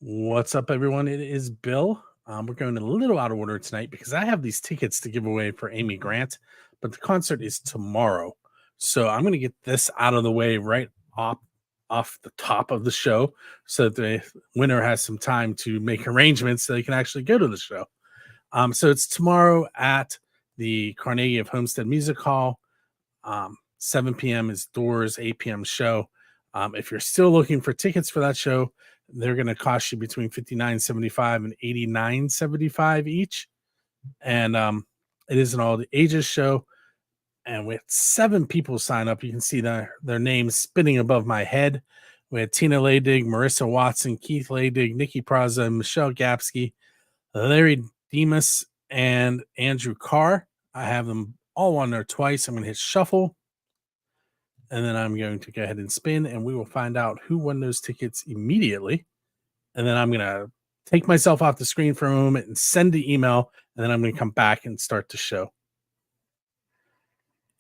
What's up, everyone? It is Bill. We're going a little out of order tonight because I have these tickets to give away for Amy Grant, but the concert is tomorrow. So I'm going to get this out of the way right off the top of the show so that the winner has some time to make arrangements so they can actually go to the show. So it's tomorrow at the Carnegie of Homestead Music Hall. 7 p.m. is doors, 8 p.m. show. If you're still looking for tickets for that show, they're going to cost you between $59.75 and $89.75 each. And it is an all the ages show. And with 7 people sign up, you can see their names spinning above my head. We had Tina Leydig, Marissa Watson, Keith Leydig, Nikki Praza, Michelle Gapsky, Larry Demas, and Andrew Carr. I have them all on there twice. I'm going to hit shuffle. And then I'm going to go ahead and spin, and we will find out who won those tickets immediately. And then I'm going to take myself off the screen for a moment and send the email, and then I'm going to come back and start the show.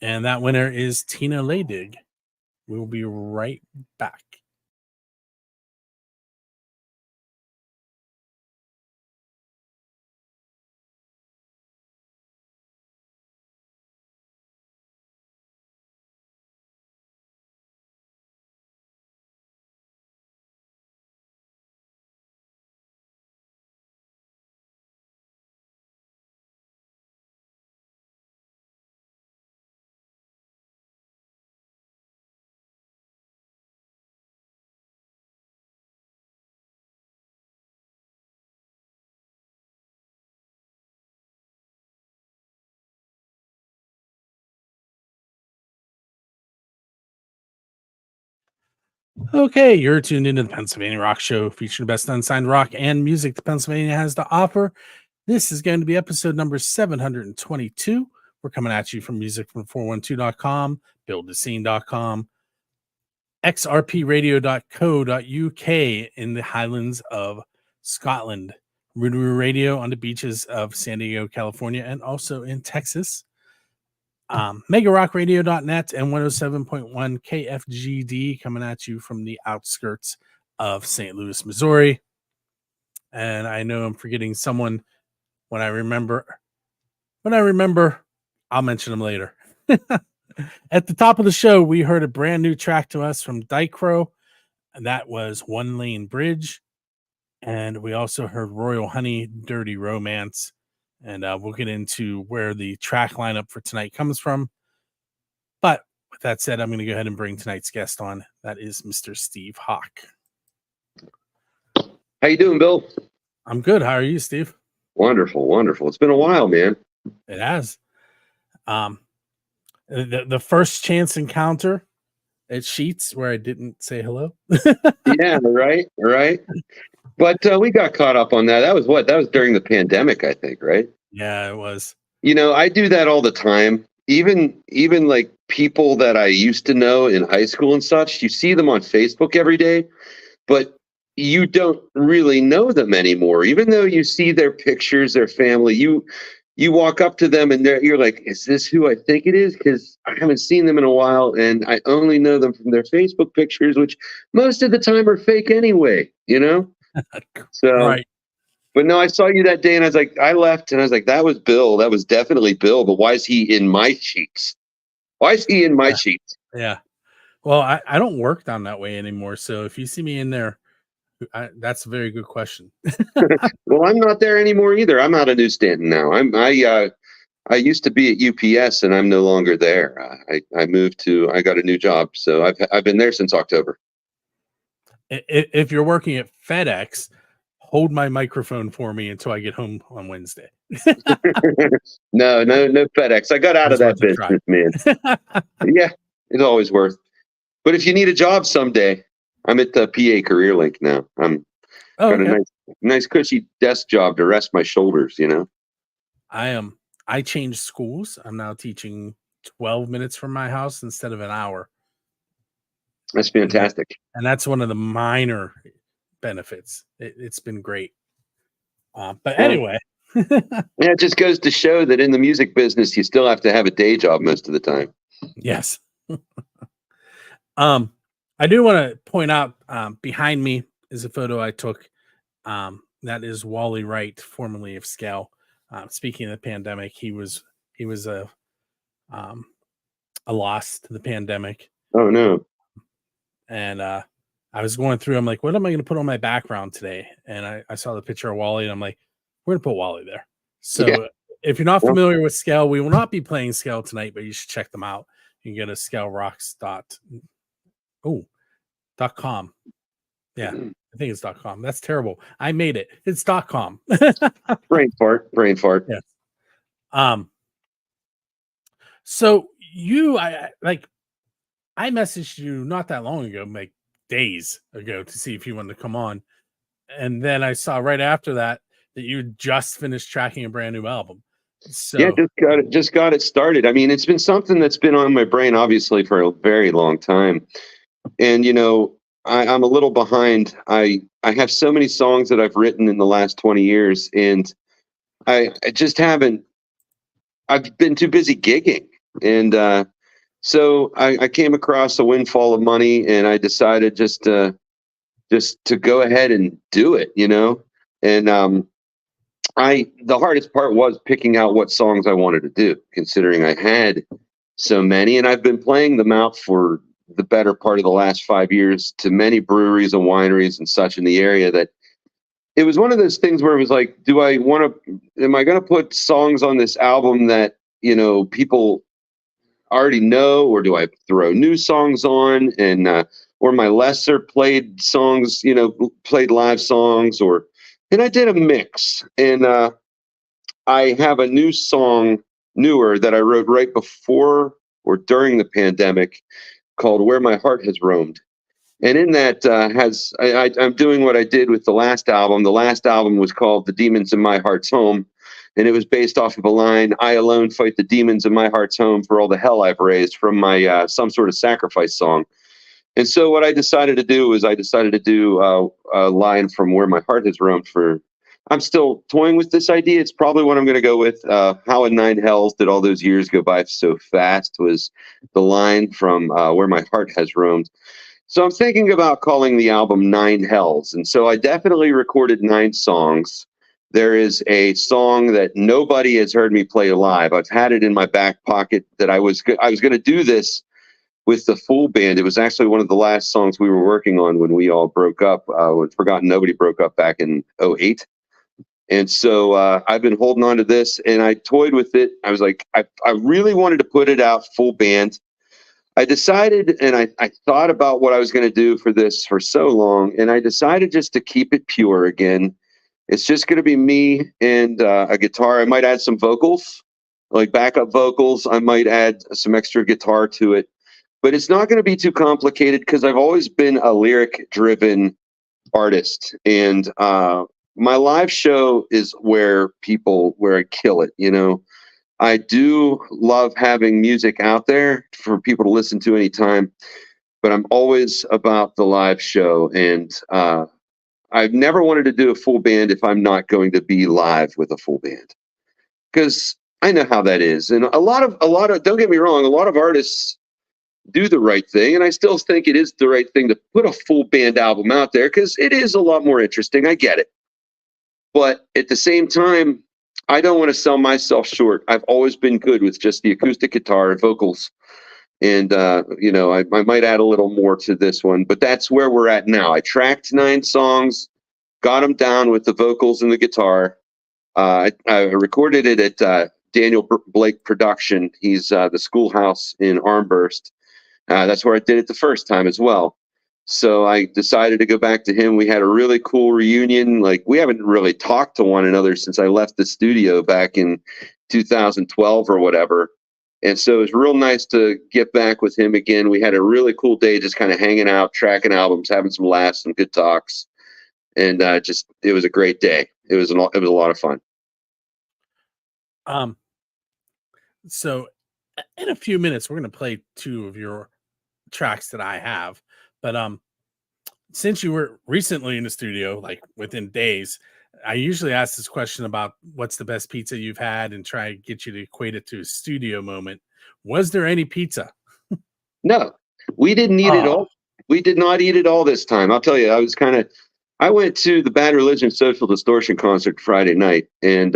And that winner is Tina Leydig. We will be right back. Okay, you're tuned into the Pennsylvania Rock Show, featuring the best unsigned rock and music that Pennsylvania has to offer. This is going to be episode number 722. We're coming at you from musicfrom412.com, buildthescene.com, xrpradio.co.uk in the Highlands of Scotland, Rooney Radio on the beaches of San Diego, California, and also in Texas. megarockradio.net and 107.1 KFGD coming at you from the outskirts of St. Louis, Missouri. And I know I'm forgetting someone. When I remember, I'll mention them later. At the top of the show, we heard a brand new track to us from Dicro, and that was One Lane Bridge. And we also heard Royal Honey, Dirty Romance. And we'll get into where the track lineup for tonight comes from. But with that said, I'm going to go ahead and bring tonight's guest on. That is Mr. Steve Hawk. How you doing, Bill? I'm good. How are you, Steve? Wonderful, wonderful. It's been a while, man. It has. The first chance encounter at Sheets where I didn't say hello. Yeah, right. But we got caught up on that. That was during the pandemic, I think, right? Yeah, it was. You know, I do that all the time. Even like people that I used to know in high school and such, you see them on Facebook every day, but you don't really know them anymore. Even though you see their pictures, their family, you walk up to them and you're like, is this who I think it is? Because I haven't seen them in a while and I only know them from their Facebook pictures, which most of the time are fake anyway, you know? So, right. But no, I saw you that day and I left and I was like, that was Bill. That was definitely Bill. But why is he in my sheets? Why is he in my sheets? Yeah. Well, I don't work down that way anymore. So if you see me in there, that's a very good question. Well, I'm not there anymore either. I'm out of New Stanton now. I used to be at UPS and I'm no longer there. I moved I got a new job. So I've been there since October. If you're working at FedEx, hold my microphone for me until I get home on Wednesday. No FedEx. I got out of that business, man. Yeah, it's always worth. But if you need a job someday, I'm at the PA Career Link now. Got a nice cushy desk job to rest my shoulders, you know. I changed schools. I'm now teaching 12 minutes from my house instead of an hour. That's fantastic. And that's one of the minor benefits. It's been great. But anyway. Yeah, it just goes to show that in the music business, you still have to have a day job most of the time. Yes. I do want to point out behind me is a photo I took That is Wally Wright, formerly of Scale. Speaking of the pandemic, he was um, a loss to the pandemic. Oh no. And I was going through, I'm like, what am I going to put on my background today? And I saw the picture of Wally, and I'm like, we're going to put Wally there. So Yeah. if you're not Well, familiar with Scale, we will not be playing Scale tonight, but you should check them out. You can go to scaleRocks.com. Yeah, I think it's .com. That's terrible. I made it. It's .com. brain fart. Brain fart. Yes. So I messaged you not that long ago, like days ago, to see if you wanted to come on. And then I saw right after that you just finished tracking a brand new album. So Yeah, just got it started. I mean, it's been something that's been on my brain obviously for a very long time. And I'm a little behind. I have so many songs that I've written in the last 20 years, and I just haven't. I've been too busy gigging, and so I came across a windfall of money, and I decided just to go ahead and do it. And the hardest part was picking out what songs I wanted to do, considering I had so many, and I've been playing them out for the better part of the last 5 years to many breweries and wineries and such in the area, that it was one of those things where it was like, am I going to put songs on this album that, people already know, or do I throw new songs on, and, or my lesser played songs, played live songs, and I did a mix. And, I have a newer that I wrote right before or during the pandemic, called "Where My Heart Has Roamed," and in that I'm doing what I did with the last album. The last album was called "The Demons in My Heart's Home," and it was based off of a line, "I alone fight the demons in my heart's home for all the hell I've raised," from my Some Sort of Sacrifice song. And so what I decided to do was a line from "Where My Heart Has Roamed" for. I'm still toying with this idea. It's probably what I'm going to go with. "How in nine hells did all those years go by so fast" was the line from "Where My Heart Has Roamed." So I'm thinking about calling the album Nine Hells. And so I definitely recorded 9 songs. There is a song that nobody has heard me play live. I've had it in my back pocket that I was going to do this with the full band. It was actually one of the last songs we were working on when we all broke up, when Forgotten Nobody broke up back in 2008. And so I've been holding on to this, and I toyed with it. I was like, I really wanted to put it out full band. I decided, and I thought about what I was going to do for this for so long, and I decided just to keep it pure again. It's just going to be me and a guitar. I might add some vocals, like backup vocals. I might add some extra guitar to it, but it's not going to be too complicated because I've always been a lyric-driven artist, and my live show is where I kill it. I do love having music out there for people to listen to anytime, but I'm always about the live show. And I've never wanted to do a full band if I'm not going to be live with a full band, because I know how that is. And a lot of, don't get me wrong, a lot of artists do the right thing. And I still think it is the right thing to put a full band album out there because it is a lot more interesting. I get it. But at the same time, I don't want to sell myself short. I've always been good with just the acoustic guitar and vocals. And, I might add a little more to this one, but that's where we're at now. I tracked 9 songs, got them down with the vocals and the guitar. I recorded it at Daniel Blake Production. He's the Schoolhouse in Armburst. That's where I did it the first time as well. So I decided to go back to him. We had a really cool reunion. Like, we haven't really talked to one another since I left the studio back in 2012 or whatever. And so it was real nice to get back with him again. We had a really cool day, just kind of hanging out, tracking albums, having some laughs, some good talks. And it was a great day. It was a lot of fun. So in a few minutes, we're going to play 2 of your tracks that I have. But since you were recently in the studio, like within days, I usually ask this question about what's the best pizza you've had and try to get you to equate it to a studio moment. Was there any pizza? No, we didn't eat it all. We did not eat it all this time. I'll tell you, I went to the Bad Religion Social Distortion concert Friday night and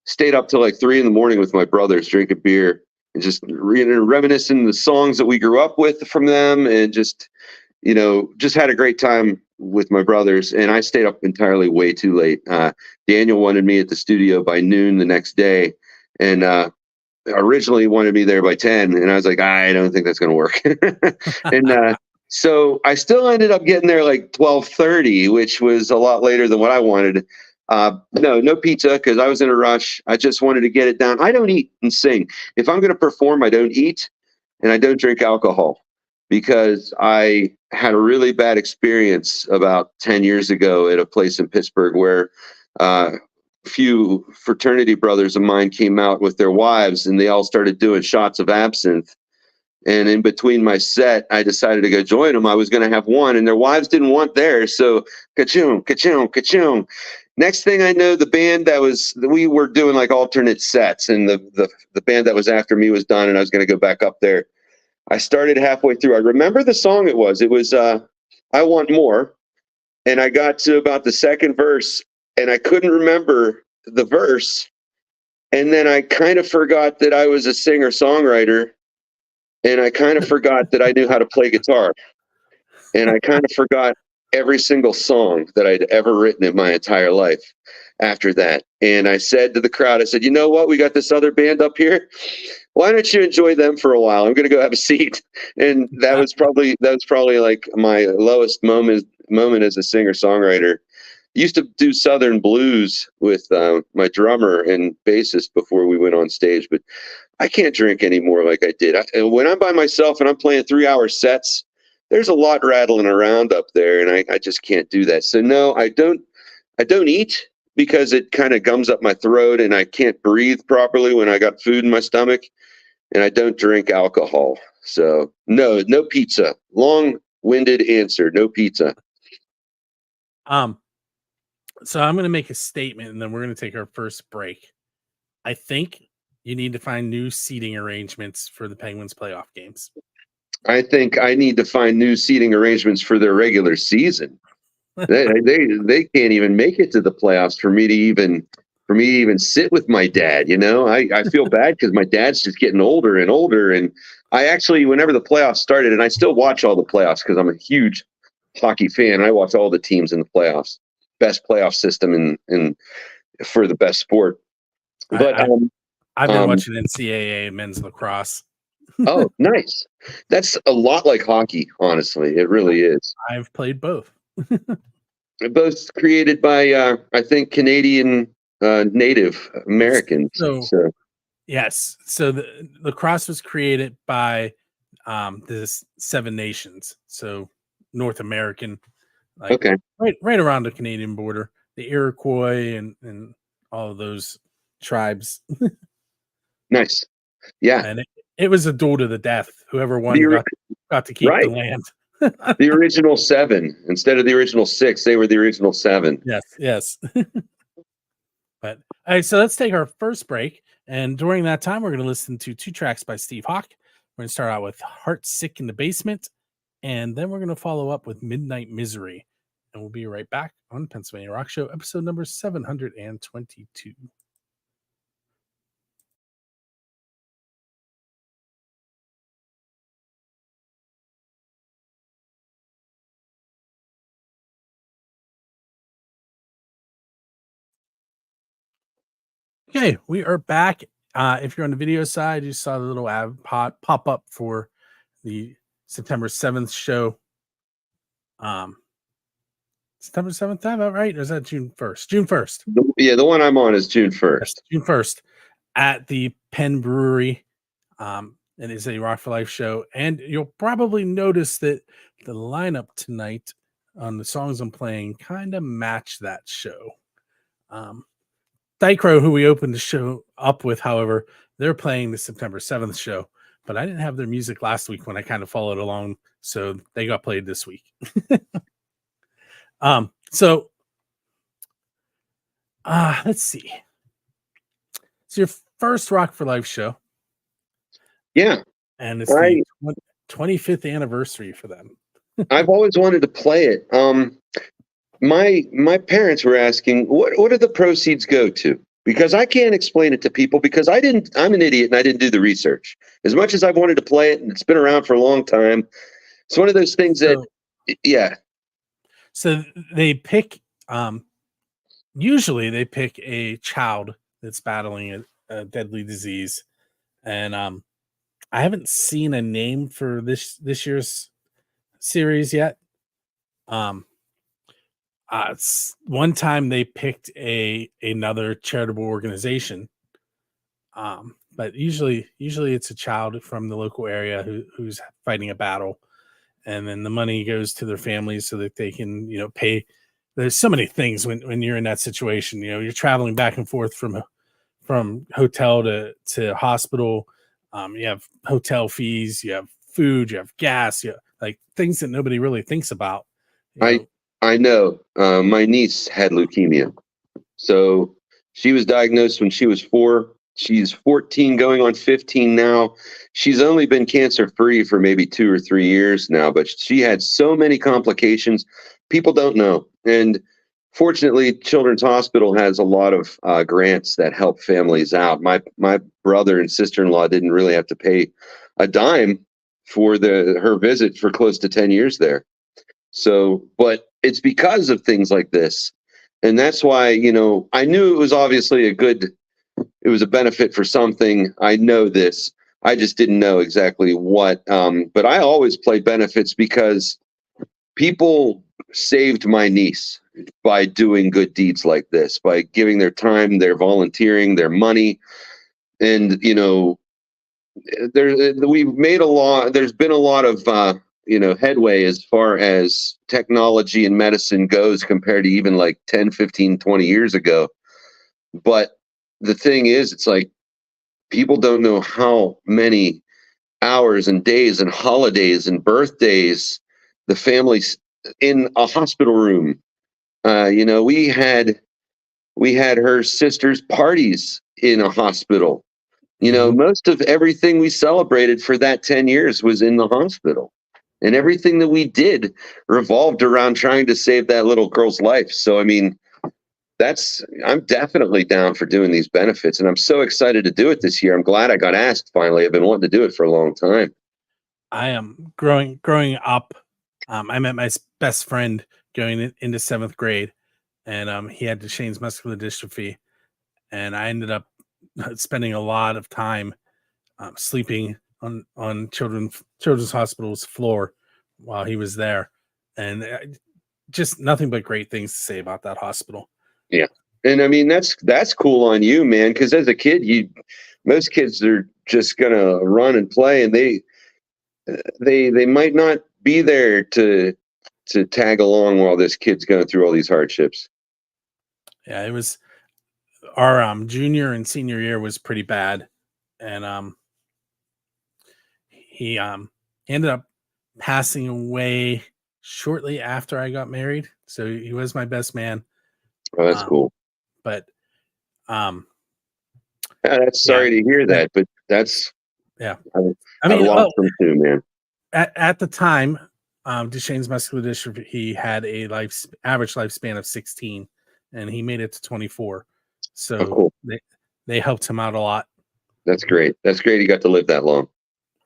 stayed up till like 3 a.m. with my brothers drinking beer and just reminiscing the songs that we grew up with from them, and just just had a great time with my brothers. And I stayed up entirely way too late. Daniel wanted me at the studio by noon the next day, and originally wanted me there by 10, and I was like, I don't think that's going to work. And so I still ended up getting there like 12:30, which was a lot later than what I wanted. No pizza, because I was in a rush. I just wanted to get it down. I don't eat and sing. If I'm going to perform, I don't eat, and I don't drink alcohol, because I had a really bad experience about 10 years ago at a place in Pittsburgh where few fraternity brothers of mine came out with their wives, and they all started doing shots of absinthe. And in between my set, I decided to go join them. I was going to have one, and their wives didn't want theirs. So ka-choom, ka-choom, ka-choom. Next thing I know, the band we were doing like alternate sets, and the band that was after me was done, and I was going to go back up there. I started halfway through. I remember the song it was. It was I Want More. And I got to about the second verse, and I couldn't remember the verse. And then I kind of forgot that I was a singer-songwriter, and I kind of forgot that I knew how to play guitar. And I kind of forgot every single song that I'd ever written in my entire life after that. And I said to the crowd, I said, you know what? We got this other band up here. Why don't you enjoy them for a while? I'm going to go have a seat. And that was probably like my lowest moment as a singer-songwriter. I used to do Southern blues with my drummer and bassist before we went on stage, but I can't drink anymore like I did. When I'm by myself and I'm playing 3-hour sets, there's a lot rattling around up there, and I just can't do that. So no, I don't eat, because it kind of gums up my throat and I can't breathe properly when I got food in my stomach. And I don't drink alcohol. So no pizza. Long-winded answer, no pizza. So I'm going to make a statement, and then we're going to take our first break. I think you need to find new seating arrangements for the Penguins playoff games. I think I need to find new seating arrangements for their regular season. they can't even make it to the playoffs for me to even sit with my dad. I feel bad because my dad's just getting older and older. And I actually, whenever the playoffs started, and I still watch all the playoffs because I'm a huge hockey fan. I watch all the teams in the playoffs. Best playoff system in for the best sport. But I've been watching NCAA men's lacrosse. Oh, nice. That's a lot like hockey, honestly. It really is. I've played both. They're both created by, I think, Canadian Native Americans. So. Yes. So the lacrosse was created by the Seven Nations. So North American, okay, right around the Canadian border, the Iroquois and all of those tribes. Nice. Yeah. And it was a duel to the death. Whoever won got to keep the land. The original 7 instead of the original 6. They were the original 7. Yes. But all right, so let's take our first break. And during that time, we're going to listen to 2 tracks by Steve Hawk. We're going to start out with Heart Sick in the Basement, and then we're going to follow up with Midnight Misery. And we'll be right back on Pennsylvania Rock Show, episode number 722. Okay, we are back. If you're on the video side, you saw the little ad pop up for the September 7th show. September 7th, am I right? Or is that June 1st? June 1st. Yeah, the one I'm on is June 1st. Yes, June 1st at the Penn Brewery. It is a Rock for Life show. And you'll probably notice that the lineup tonight on the songs I'm playing kind of match that show. Dicro, who we opened the show up with, however, they're playing the September 7th show, but I didn't have their music last week when I kind of followed along, so they got played this week. So let's see. It's your first Rock for Life show. Yeah. And it's the 25th anniversary for them. I've always wanted to play it. my parents were asking, what do the proceeds go to? Because I can't explain it to people because I'm an idiot and I didn't do the research. As much as I've wanted to play it and it's been around for a long time, it's one of those things that, So, yeah, so they pick, usually they pick a child that's battling a deadly disease. And I haven't seen a name for this year's series yet. Um, one time they picked another charitable organization, but usually it's a child from the local area who's fighting a battle, and then the money goes to their families so that they can pay. There's so many things when you're in that situation. You're traveling back and forth from hotel to hospital. You have hotel fees, you have food, you have gas, you have, like, things that nobody really thinks about. You I know, I know. My niece had leukemia. So she was diagnosed when she was 4. She's 14 going on 15 now. She's only been cancer free for maybe 2 or 3 years now, but she had so many complications. People don't know. And fortunately, Children's Hospital has a lot of grants that help families out. My brother and sister-in-law didn't really have to pay a dime for her visit for close to 10 years there. So, but it's because of things like this. And that's why, I knew it was obviously it was a benefit for something. I know this. I just didn't know exactly what. But I always play benefits because people saved my niece by doing good deeds like this, by giving their time, their volunteering, their money. And, we've made a lot. There's been a lot of headway as far as technology and medicine goes compared to even like 10, 15, 20 years ago. But the thing is, it's like people don't know how many hours and days and holidays and birthdays the families in a hospital room. We had her sister's parties in a hospital. mhm. Most of everything we celebrated for that 10 years was in the hospital. And everything that we did revolved around trying to save that little girl's life. So, I mean, I'm definitely down for doing these benefits. And I'm so excited to do it this year. I'm glad I got asked finally. I've been wanting to do it for a long time. I am growing up. I met my best friend going into seventh grade, and he had Duchenne's muscular dystrophy, and I ended up spending a lot of time sleeping on children's hospital's floor while he was there, and just nothing but great things to say about that hospital. Yeah. And I mean, that's cool on you, man. Cause as a kid, most kids are just going to run and play and they might not be there to tag along while this kid's going through all these hardships. Yeah, it was our junior and senior year was pretty bad, and he ended up passing away shortly after I got married. So he was my best man. Oh, that's Um, cool. but um, Yeah, that's yeah, sorry to hear the- that, but that's, yeah. I, I I've mean, lost well, them too, man. at the time, Duchenne's muscular dystrophy, he had a average lifespan of 16, and he made it to 24. Oh, So cool. they helped him out a lot. That's great. That's great. You got to live that long.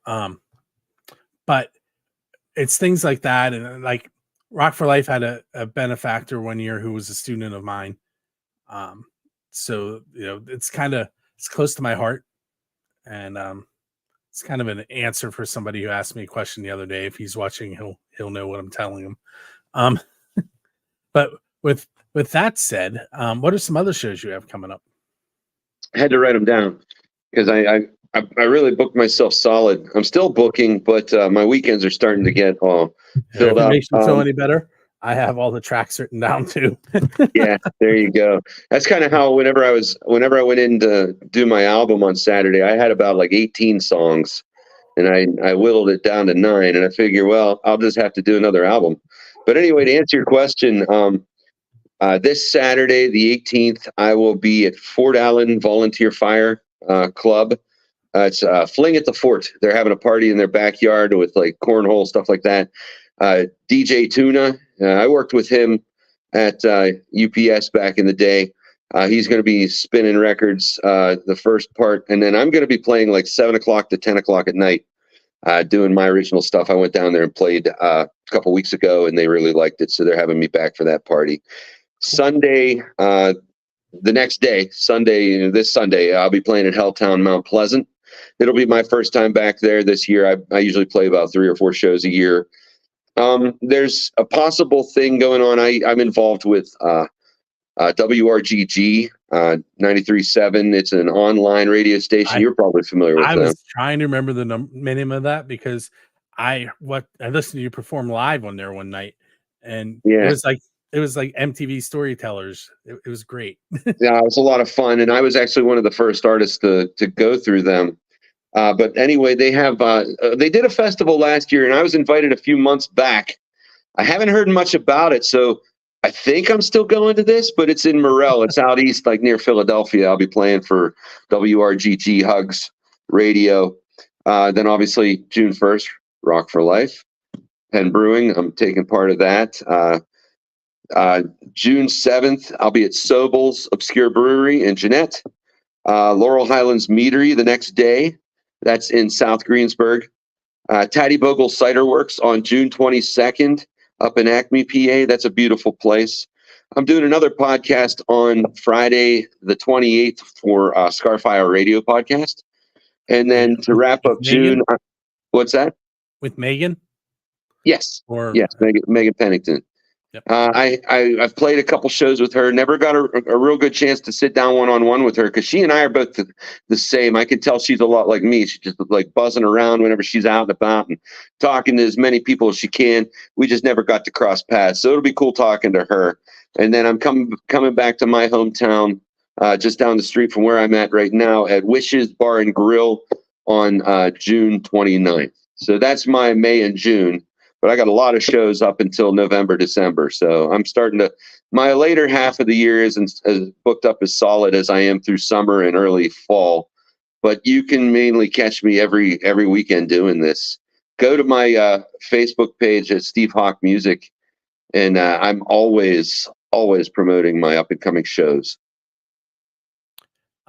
Um, but it's things like that, and like Rock for Life had a benefactor one year who was a student of mine. Um, so it's close to my heart, and it's kind of an answer for somebody who asked me a question the other day. If he's watching, he'll know what I'm telling him. Um, but with that said, what are some other shows you have coming up? I had to write them down because I really booked myself solid. I'm still booking, but my weekends are starting to get all If filled it up. makes you feel any better, I have all the tracks written down too. Yeah, there you go. That's kind of how whenever I went in to do my album on Saturday, I had about like 18 songs and I whittled it down to 9 and I figure, well, I'll just have to do another album. But anyway, to answer your question, this Saturday, the 18th, I will be at Fort Allen Volunteer Fire Club. It's Fling at the Fort. They're having a party in their backyard with like cornhole, stuff like that. DJ Tuna, I worked with him at UPS back in the day. He's going to be spinning records the first part, and then I'm going to be playing like 7 o'clock to 10 o'clock at night, doing my original stuff. I went down there and played a couple weeks ago, and they really liked it, so they're having me back for that party. Sunday, the next day, Sunday, this Sunday, I'll be playing at Helltown Mount Pleasant. It'll be my first time back there this year. I usually play about 3 or 4 shows a year. There's a possible thing going on. I'm involved with WRGG 93.7. It's an online radio station. You're probably familiar with I them. was trying to remember the name of that because I listened to you perform live on there one night, and Yeah, it was like MTV Storytellers. It was great. yeah, it was a lot of fun, and I was actually one of the first artists to go through them. But anyway, they did a festival last year, and I was invited a few months back. I haven't heard much about it, so I think I'm still going to this, but it's in Morel. It's out east, like near Philadelphia. I'll be playing for WRGG Hugs Radio. Then obviously June 1st, Rock for Life, Penn Brewing. I'm taking part of that. June 7th, I'll be at Sobel's Obscure Brewery in Jeanette. Laurel Highlands Meadery the next day. That's in South Greensburg. Taddy Bogle Cider Works on June 22nd up in Acme, PA. That's a beautiful place. I'm doing another podcast on Friday the 28th for Scarfire Radio podcast. And then to wrap up June, what's that? With Megan? Yes. Yes, Megan Pennington. Yep. I've played a couple shows with her. Never got a real good chance to sit down one-on-one with her because she and I are both the same. I can tell she's a lot like me. She's just like buzzing around whenever she's out and about and talking to as many people as she can. We just never got to cross paths. So it'll be cool talking to her. And then I'm coming back to my hometown, just down the street from where I'm at right now at Wishes Bar and Grill on June 29th. So that's my May and June. But I got a lot of shows up until November, December. So I'm starting to, my later half of the year isn't as booked up as solid as I am through summer and early fall. But you can mainly catch me every weekend doing this. Go to my Facebook page at Steve Hawk Music. And I'm always promoting my up and coming shows.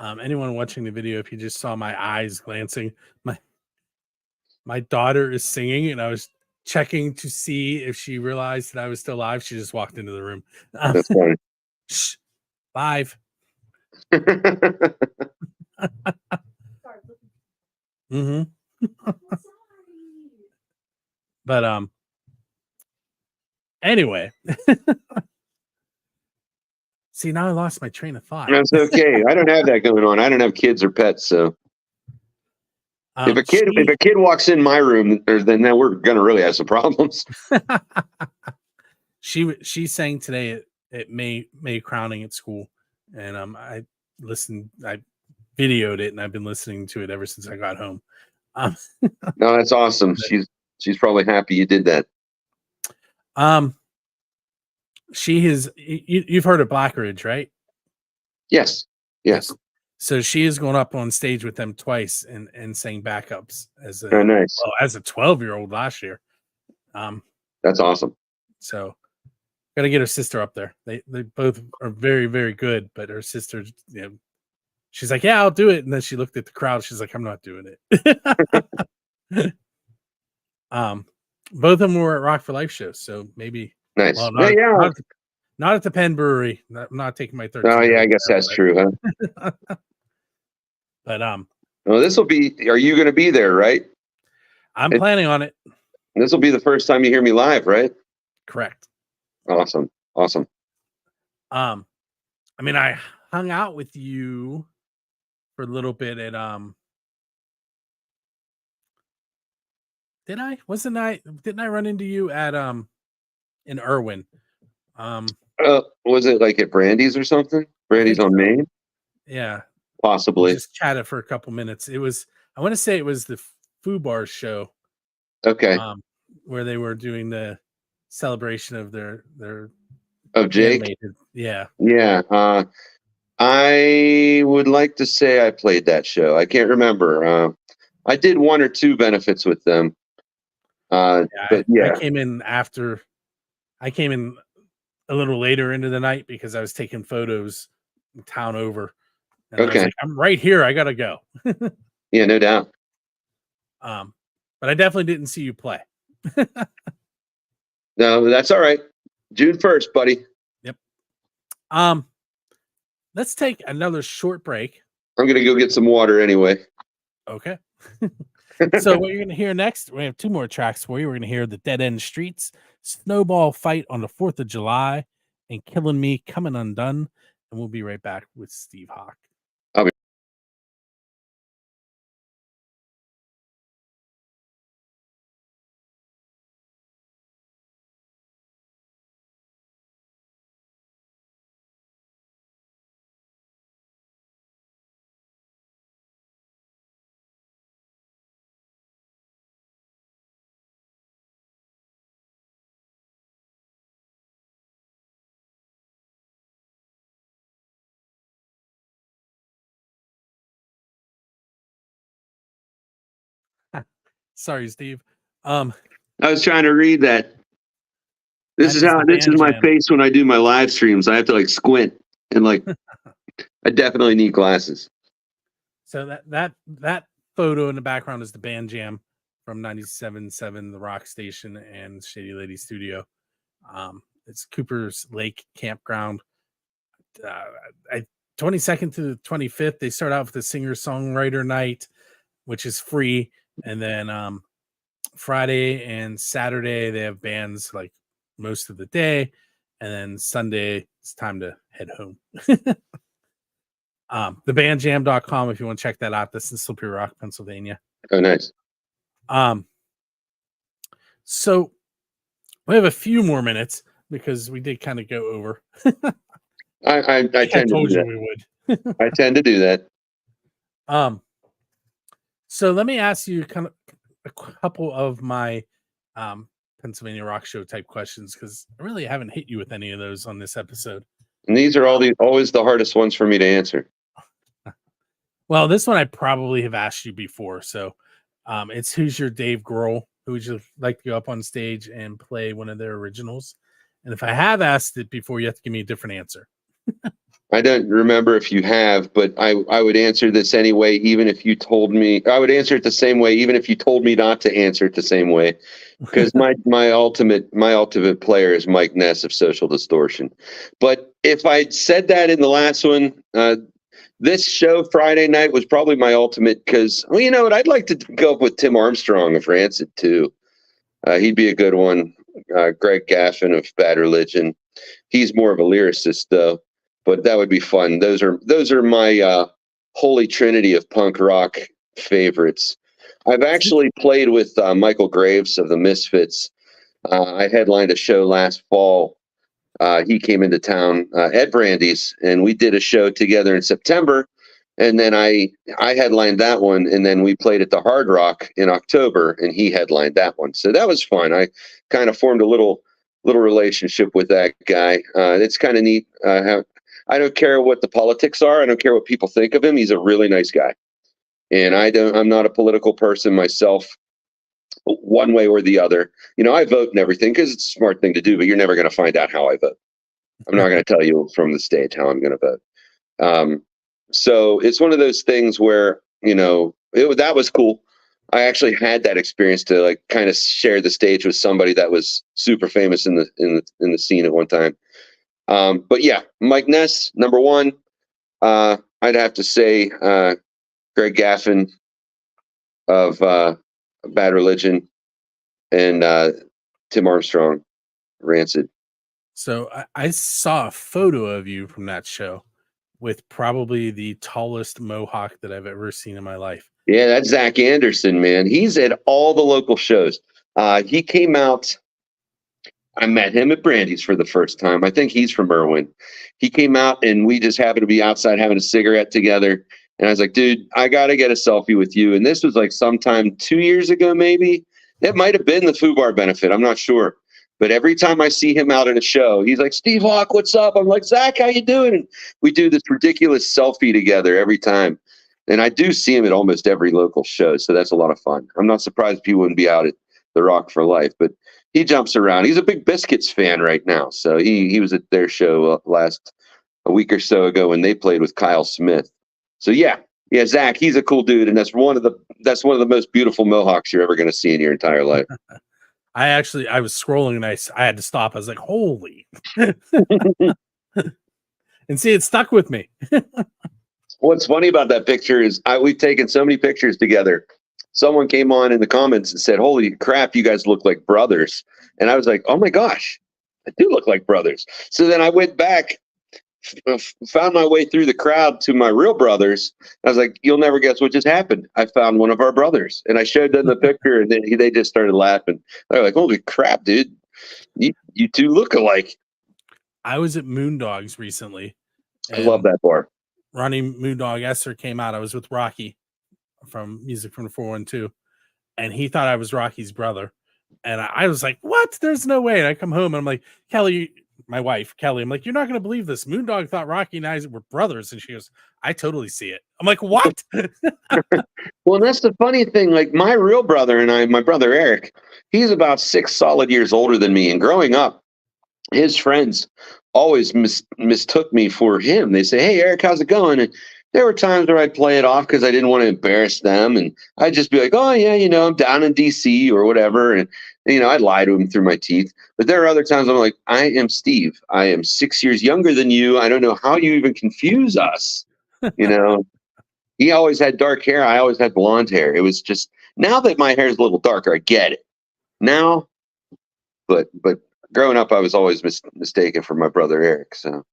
Anyone watching the video, if you just saw my eyes glancing, my daughter is singing and I was checking to see if she realized that I was still live. She just walked into the room. That's funny. Shh, live. Mm-hmm. But anyway. See, now I lost my train of thought. That's okay. I don't have that going on. I don't have kids or pets, so if a kid walks in my room, then we're gonna really have some problems. She sang today at May crowning at school, and I videoed it, and I've been listening to it ever since I got home. No, that's awesome. She's probably happy you did that. She is. You've heard of Black Ridge, right? Yes. So she is going up on stage with them twice and sang backups as a nice. Well, as a 12-year-old last year. That's awesome. So got to get her sister up there. They both are very, very good, but her sister, she's like, yeah, I'll do it. And then she looked at the crowd. She's like, I'm not doing it. Both of them were at Rock for Life shows, so maybe. Nice. Well, not at the Penn Brewery. I'm not taking my 13. Oh yeah, I guess that's true, huh? But well, this will be. Are you going to be there? Right. I'm planning on it. This will be the first time you hear me live, right? Correct. Awesome. I mean, I hung out with you for a little bit at Didn't I run into you at in Irwin? Was it like at Brandy's or something? Brandy's on Main? Yeah. Possibly. We just chatted for a couple minutes. I want to say it was the Foo Bar show. Okay. Where they were doing the celebration of their of Jake. Yeah. Yeah. I would like to say I played that show. I can't remember. I did 1 or 2 benefits with them. I came in a little later into the night because I was taking photos town over, and I was Okay. like, I'm right here. I gotta go. Yeah, no doubt. But I definitely didn't see you play. No, that's all right. June 1st, buddy. Yep. Let's take another short break. I'm going to go get some water anyway. Okay. So what you're going to hear next, we have two more tracks for you. We're going to hear The Dead End Streets, Snowball Fight on the 4th of July, and Killing Me Coming Undone. And we'll be right back with Steve Hawk. Sorry, Steve. I was trying to read that. This is Band my Jam. face when I do my live streams. I have to like squint and like I definitely need glasses. So that photo in the background is the Band Jam from 97.7 The Rock Station and Shady Lady Studio. It's Cooper's Lake Campground. 22nd to the 25th, they start out with the singer-songwriter night, which is free. And then Friday and Saturday, they have bands like most of the day. And then Sunday, it's time to head home. Thebandjam.com if you want to check that out. That's in Slippery Rock, Pennsylvania. Oh, nice. So we have a few more minutes because we did kind of go over. I tend to do that. We would. I tend to do that. So let me ask you kind of a couple of my Pennsylvania Rock Show type questions because I really haven't hit you with any of those on this episode. And these are always the hardest ones for me to answer. Well, this one I probably have asked you before. So it's who's your Dave Grohl? Who would you like to go up on stage and play one of their originals? And if I have asked it before, you have to give me a different answer. I don't remember if you have, but I would answer this anyway, even if you told me. I would answer it the same way, even if you told me not to answer it the same way. Because my ultimate player is Mike Ness of Social Distortion. But if I'd said that in the last one, this show Friday night was probably my ultimate because, well, you know what? I'd like to go up with Tim Armstrong of Rancid too. He'd be a good one. Greg Gaffin of Bad Religion. He's more of a lyricist though, but that would be fun. Those are my holy trinity of punk rock favorites. I've actually played with Michael Graves of the Misfits. I headlined a show last fall. He came into town at Brandy's, and we did a show together in September. And then I headlined that one, and then we played at the Hard Rock in October, and he headlined that one. So that was fun. I kind of formed a little relationship with that guy. It's kind of neat. I don't care what the politics are. I don't care what people think of him. He's a really nice guy, and I'm not a political person myself, one way or the other. You know, I vote and everything because it's a smart thing to do, but you're never going to find out how I vote. I'm not going to tell you from the stage how I'm going to vote. So it's one of those things where, you know, that was cool. I actually had that experience to like kind of share the stage with somebody that was super famous in the scene at one time. But yeah, Mike Ness, number one. I'd have to say Greg Gaffin of Bad Religion and Tim Armstrong, Rancid. So I saw a photo of you from that show with probably the tallest mohawk that I've ever seen in my life. Yeah, that's Zach Anderson, man. He's at all the local shows. He came out. I met him at Brandy's for the first time. I think he's from Irwin. He came out, and we just happened to be outside having a cigarette together. And I was like, dude, I got to get a selfie with you. And this was like sometime 2 years ago, maybe. That might have been the FUBAR benefit. I'm not sure. But every time I see him out at a show, he's like, Steve Hawk, what's up? I'm like, Zach, how you doing? And we do this ridiculous selfie together every time. And I do see him at almost every local show. So that's a lot of fun. I'm not surprised people wouldn't be out the Rock for Life. But he jumps around. He's a big Biscuits fan right now. So he was at their show a week or so ago when they played with Kyle Smith. So yeah, Zach, he's a cool dude, and that's one of the most beautiful mohawks you're ever going to see in your entire life. I was scrolling and I had to stop. I was like, holy. And see, it stuck with me. What's funny about that picture is we've taken so many pictures together. Someone came on in the comments and said, holy crap, you guys look like brothers. And I was like, oh my gosh, I do look like brothers. So then I went back, found my way through the crowd to my real brothers. I was like, you'll never guess what just happened. I found one of our brothers, and I showed them the picture, and they just started laughing. They're like, holy crap, dude, you two look alike. I was at Moondogs recently. I love that bar. Ronnie Moondog Esser came out. I was with Rocky from Music from the 412, and he thought I was Rocky's brother. And I was like, what? There's no way. And I come home and I'm like, Kelly, my wife, Kelly, I'm like, you're not going to believe this. Moondog thought Rocky and I were brothers. And she goes, I totally see it. I'm like, what? Well, that's the funny thing. Like my real brother and my brother Eric, he's about 6 solid years older than me. And growing up, his friends always mistook me for him. They say, hey, Eric, how's it going? And there were times where I'd play it off because I didn't want to embarrass them. And I'd just be like, oh, yeah, I'm down in D.C. or whatever. And, I'd lie to him through my teeth. But there are other times I'm like, I am Steve. I am 6 years younger than you. I don't know how you even confuse us. He always had dark hair. I always had blonde hair. It was just, now that my hair is a little darker, I get it now. But growing up, I was always mistaken for my brother Eric. So,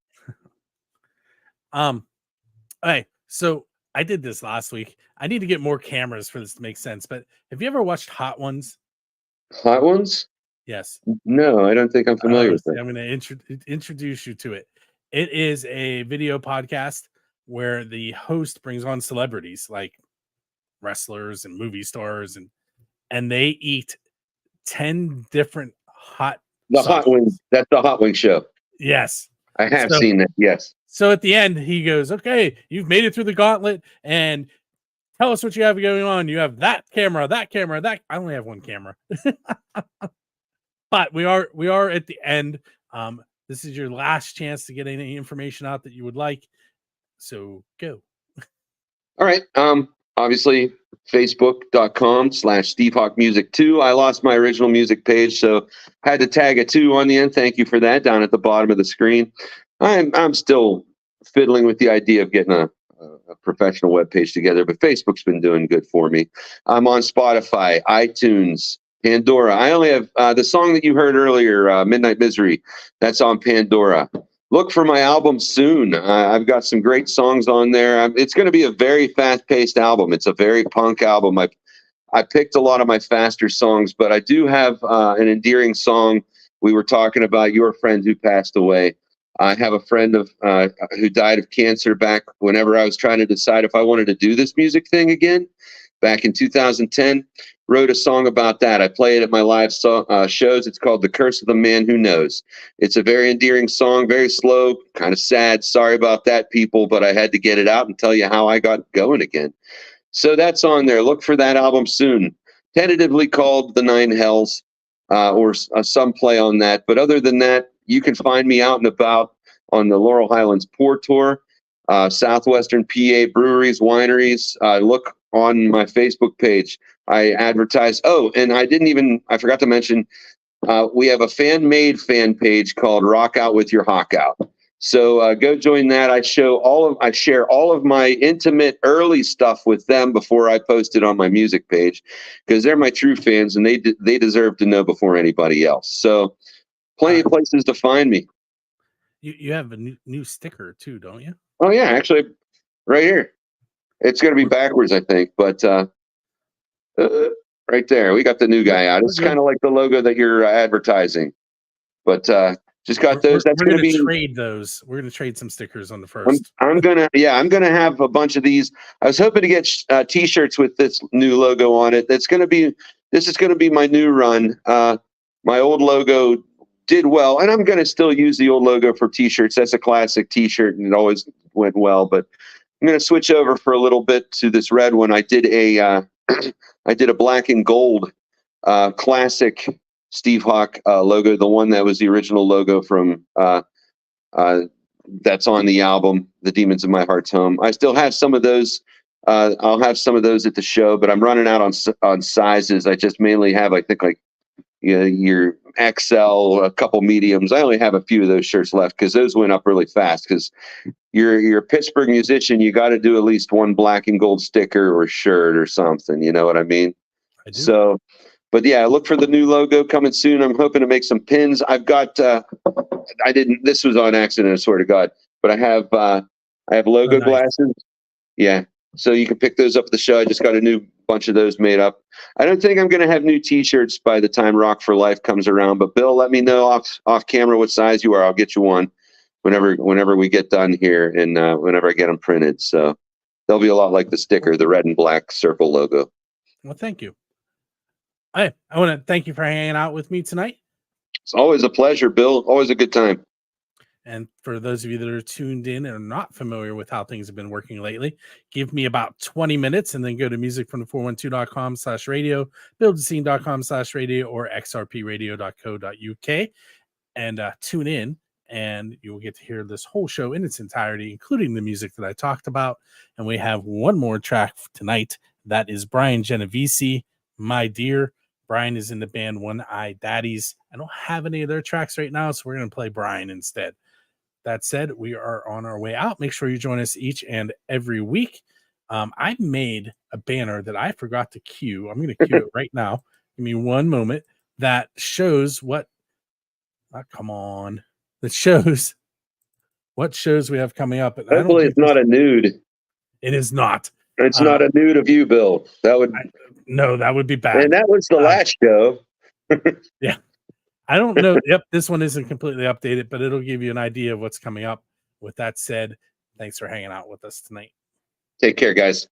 okay, so I did this last week. I need to get more cameras for this to make sense. But have you ever watched Hot Ones? Hot Ones? Yes. No, I don't think I'm familiar with it. I'm going to introduce you to it. It is a video podcast where the host brings on celebrities like wrestlers and movie stars, and they eat 10 different hot wings. That's the Hot Wing show. Yes. I have seen that. Yes. So at the end, he goes, okay, you've made it through the gauntlet, and tell us what you have going on. You have that camera. I only have one camera. But we are at the end. This is your last chance to get any information out that you would like. So go. All right. Obviously, facebook.com/SteveHawkMusic2. I lost my original music page, so had to tag a 2 on the end. Thank you for that, down at the bottom of the screen. I'm still fiddling with the idea of getting a professional web page together, but Facebook's been doing good for me. I'm on Spotify, iTunes, Pandora. I only have the song that you heard earlier, Midnight Misery. That's on Pandora. Look for my album soon. I've got some great songs on there. It's going to be a very fast-paced album. It's a very punk album. I picked a lot of my faster songs, but I do have an endearing song. We were talking about your friend who passed away. I have a friend who died of cancer back whenever I was trying to decide if I wanted to do this music thing again. Back in 2010, wrote a song about that. I play it at my live shows. It's called The Curse of the Man Who Knows. It's a very endearing song, very slow, kind of sad. Sorry about that, people, but I had to get it out and tell you how I got going again. So that's on there. Look for that album soon. Tentatively called The Nine Hells, or some play on that. But other than that, you can find me out and about on the Laurel Highlands Pour Tour, Southwestern PA breweries, wineries. Look on my Facebook page. I advertise. Oh, and I forgot to mention, we have a fan-made fan page called Rock Out with Your Hawk Out. So go join that. I share all of my intimate early stuff with them before I post it on my music page, because they're my true fans and they deserve to know before anybody else. So plenty of places to find me. You have a new sticker too, don't you? Oh yeah, actually, right here. It's going to be backwards, I think, but right there, we got the new guy out. It's kind of like the logo that you're advertising, but just got those. That's going to be trade those. We're going to trade some stickers on the first. I'm gonna have a bunch of these. I was hoping to get T-shirts with this new logo on it. This is going to be my new run. My old logo did well, and I'm going to still use the old logo for T-shirts. That's a classic T-shirt, and it always went well. But I'm going to switch over for a little bit to this red one. I did a black and gold classic Steve Hawk logo, the one that was the original logo from that's on the album, The Demons of My Heart's Home. I still have some of those. I'll have some of those at the show, but I'm running out on sizes. I just mainly have, I think, like your XL, a couple mediums. I only have a few of those shirts left because those went up really fast. Because you're a Pittsburgh musician, you got to do at least one black and gold sticker or shirt or something. You know what I mean? I do. So, but yeah, look for the new logo coming soon. I'm hoping to make some pins. I've got. I didn't. This was on accident. I swear to God. But I have logo nice. glasses. Yeah. So you can pick those up at the show. I just got a new bunch of those made up. I don't think I'm going to have new T-shirts by the time Rock for Life comes around. But Bill, let me know off camera what size you are. I'll get you one whenever we get done here and whenever I get them printed. So they'll be a lot like the sticker, the red and black circle logo. Well, thank you. I want to thank you for hanging out with me tonight. It's always a pleasure, Bill. Always a good time. And for those of you that are tuned in and are not familiar with how things have been working lately, give me about 20 minutes and then go to musicfromthe412.com/radio, buildscene.com/radio, or xrpradio.co.uk and tune in, and you will get to hear this whole show in its entirety, including the music that I talked about. And we have one more track tonight. That is Brian Genovese, My Dear. Brian is in the band One Eye Daddies. I don't have any of their tracks right now, so we're going to play Brian instead. That said, we are on our way out. Make sure you join us each and every week. I made a banner that I forgot to cue. I'm going to cue it right now. Give me one moment. That shows what. Come on. That shows what shows we have coming up. And hopefully, it's not a nude. It is not. It's not a nude of you, Bill. That would be bad. And that was the last show. Yeah. I don't know. Yep, this one isn't completely updated, but it'll give you an idea of what's coming up. With that said, thanks for hanging out with us tonight. Take care, guys.